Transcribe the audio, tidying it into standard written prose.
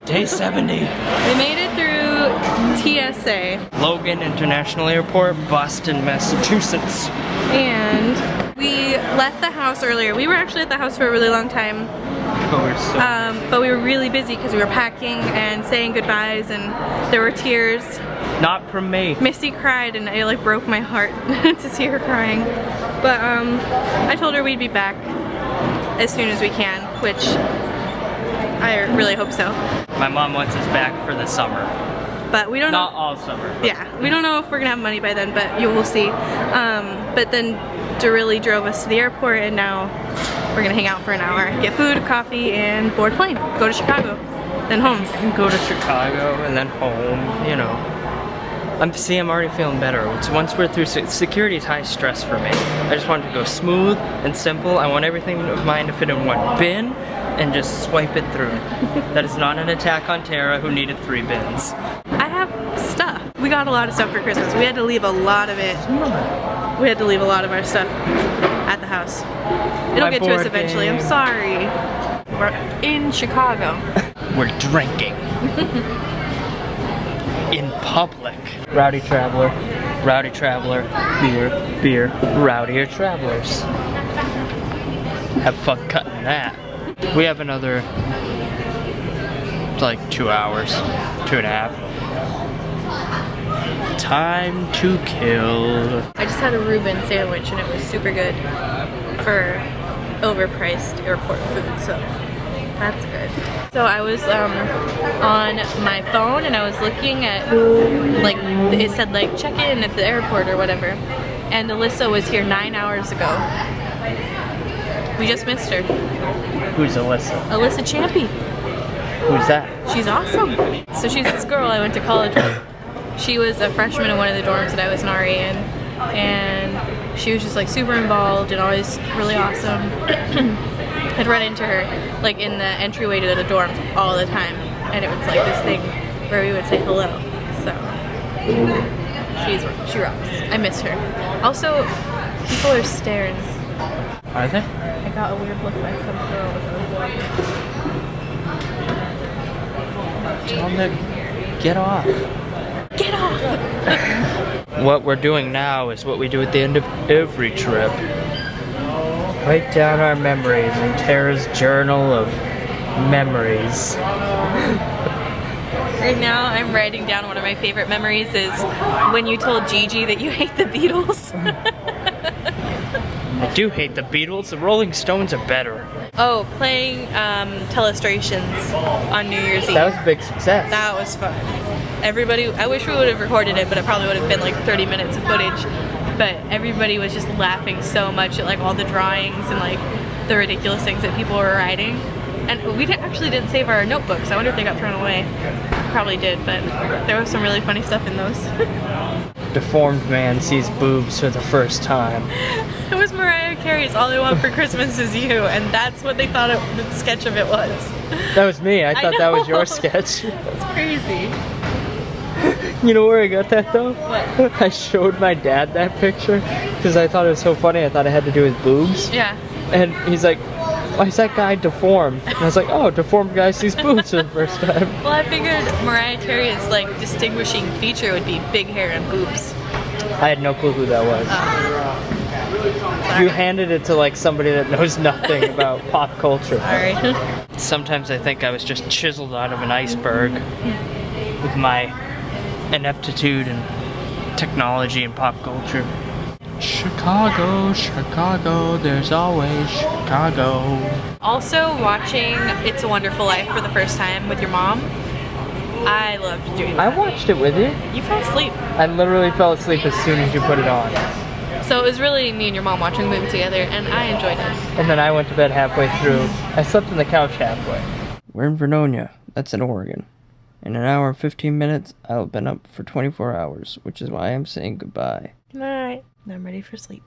Day 70. We made it through TSA. Logan International Airport, Boston, Massachusetts. And we left the house earlier. We were actually at the house for a really long time. But we were really busy because we were packing and saying goodbyes, and there were tears. Not from me. Missy cried and it like broke my heart to see her crying. But I told her we'd be back as soon as we can, which I really hope so. My mom wants us back for the summer. But we don't know. Not all summer. Yeah, we don't know if we're gonna have money by then, but you will see. But then Darilli drove us to the airport, and now we're gonna hang out for an hour, get food, coffee, and board plane. Go to Chicago, then home. And go to Chicago and then home, you know. I'm already feeling better. Once we're through, security is high stress for me. I just want it to go smooth and simple. I want everything of mine to fit in one bin and just swipe it through. That is not an attack on Tara, who needed 3 bins. I have stuff. We got a lot of stuff for Christmas. We had to leave a lot of it. We had to leave a lot of our stuff at the house. It'll get to us eventually. I'm sorry. We're in Chicago. We're drinking. In public. Rowdy traveler, beer, beer, rowdier travelers. Have fun cutting that. We have another, like 2 hours, 2.5. Time to kill. I just had a Reuben sandwich and it was super good for overpriced airport food, so that's good. So I was on my phone and I was looking at, like, it said like check in at the airport or whatever, and Alyssa was here 9 hours ago. We just missed her. Who's Alyssa? Alyssa Champy. Who's that? She's awesome. So she's this girl I went to college with. She was a freshman in one of the dorms that I was an RA in, and she was just like super involved and always really awesome. I'd run into her like in the entryway to the dorms all the time, and it was like this thing where we would say hello. So she rocks. I miss her. Also, people are staring. Are they? I got a weird look by some girl as I was walking. Tell them to get off. Get off! What we're doing now is what we do at the end of every trip. Write down our memories in Tara's journal of memories. Right now I'm writing down one of my favorite memories is when you told Gigi that you hate the Beatles. I do hate the Beatles. The Rolling Stones are better. Oh, playing telestrations on New Year's Eve. That was a big success. That was fun. Everybody, I wish we would have recorded it, but it probably would have been like 30 minutes of footage. But everybody was just laughing so much at like all the drawings and like the ridiculous things that people were writing. And we actually didn't save our notebooks. I wonder if they got thrown away. Probably did, but there was some really funny stuff in those. Deformed man sees boobs for the first time. It was Mariah Carey's All I Want for Christmas Is You, and that's what they thought the sketch of it was. That was me. I thought that was your sketch. That's crazy. You know where I got that though? What? I showed my dad that picture because I thought it was so funny. I thought it had to do with boobs. Yeah. And he's like, why is that guy deformed? And I was like, oh, deformed guy sees boobs for the first time. Well, I figured Mariah Carey's like distinguishing feature would be big hair and boobs. I had no clue who that was. You handed it to like somebody that knows nothing about pop culture. Sorry. Sometimes I think I was just chiseled out of an iceberg with my ineptitude and technology and pop culture. Chicago, Chicago, there's always Chicago. Also watching It's a Wonderful Life for the first time with your mom. I loved doing that. I watched it with you. You fell asleep. I literally fell asleep as soon as you put it on. So it was really me and your mom watching the movie together, and I enjoyed it. And then I went to bed halfway through. I slept on the couch halfway. We're in Vernonia. That's in Oregon. In an hour and 15 minutes, I'll have been up for 24 hours, which is why I'm saying goodbye. Good night. I'm ready for sleep.